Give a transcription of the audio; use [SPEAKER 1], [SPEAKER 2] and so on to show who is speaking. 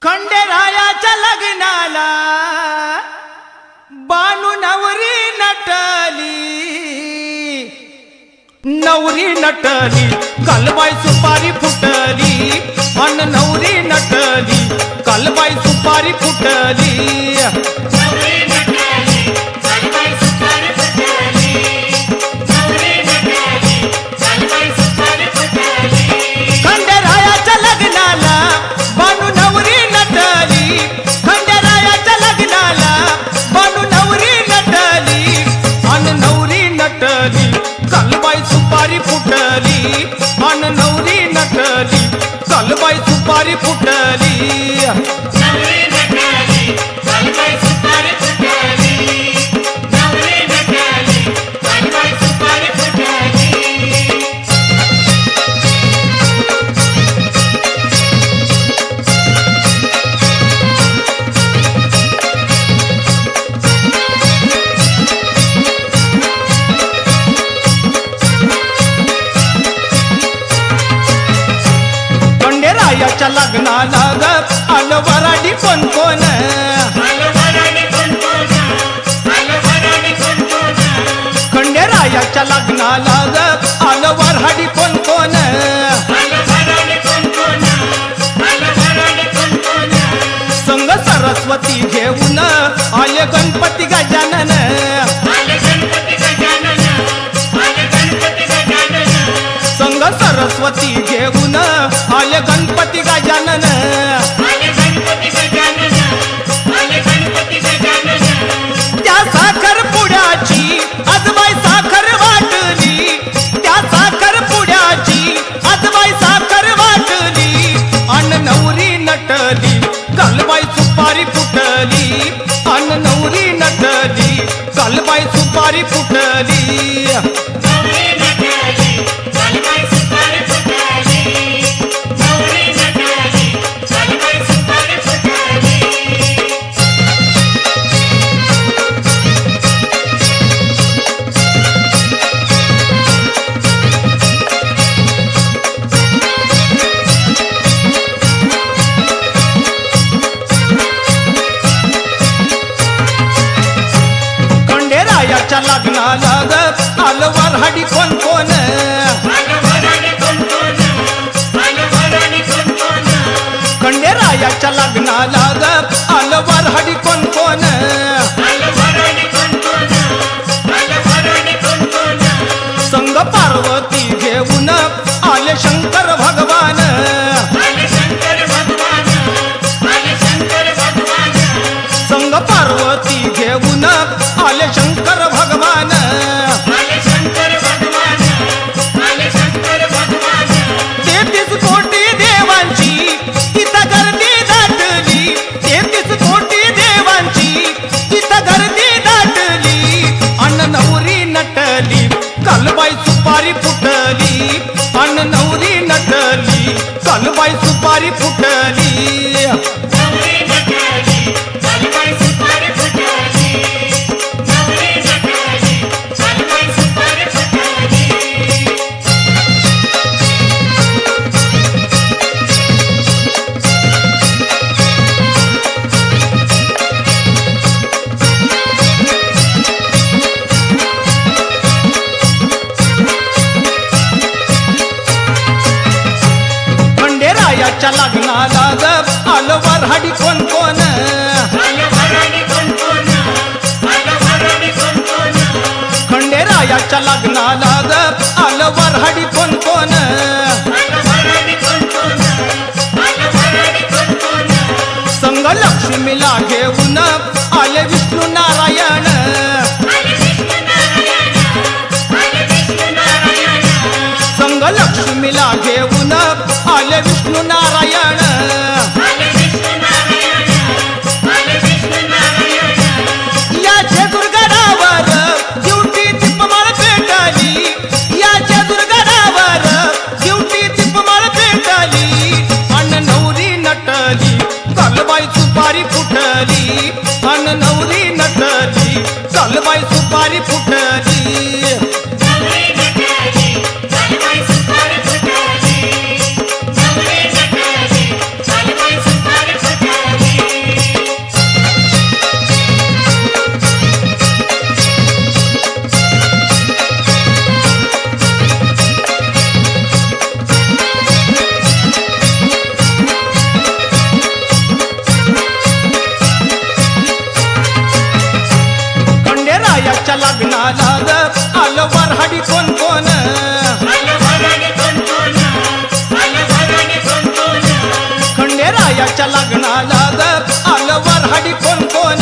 [SPEAKER 1] खंडेरायाच्या लग्नाला बानू नवरी नटली कालबाई सुपारी फुटली अन नवरी नटली कालबाई सुपारी फुटली खंडेरायाच्या लग्नाला बानू नवरी नटली खंडेरायाच्या लग्नाला बानू नवरी नटली अन नवरी नटली कालबाई सुपारी फुटली अन नवरी नटली कालबाई सुपारी फुटली खंडेरायाच्या लग्नाला ग आलं वराडी कोण कोण खंडेरायाच्या लग्नाला ग आलं वराडी कोण कोण संग सरस्वती घेऊन आले गणपती गजानन संग सरस्वती घेऊन आले गणपती गजानन त्या साखर पुड्याची आजबाई साखर वाटली त्या साखर पुड्याची आजबाई साखर वाटली अन नवरी नटली कालबाई सुपारी फुटली अन नवरी नटली कालबाई सुपारी फुटली खंडेरायाच्या लग्नाला ग आलं वऱ्हाडी कोण कोण खंडेरायाच्या लग्नाला ग आलं वऱ्हाडी कोण कोण संग पार्वती घेऊन आले शंकर भगवान संग पार्वती घेऊन आले शंकर भगवान तेहतीस कोटी देवांची तिथं गर्दी दाटली 33 कोटी देवांची तिथं गर्दी दाटली अन नवरी नटली कालबाई सुपारी फुटली अन नवरी नटली कालबाई सुपारी फुटली खंडेरायाच्या लग्नाला ग आलं वऱ्हाडी कोण कोण खंडेरायाच्या लग्नाला ग आलं वऱ्हाडी कोण कोण संग लक्ष्मीला घेऊन आले विष्णू नारायण संग लक्ष्मीला घेऊन आले विष्णू नारायण या जेजुरगडावर दिवटी दीपमाळ पेटली या जेजुरगडावर दिवटी दीपमाळ पेटली अन नवरी नटली कालबाई सुपारी फुटली अन नवरी नटली कालबाई सुपारी फुटली रायाच्या लग्नाला ग आलं वऱ्हाडी कोण कोण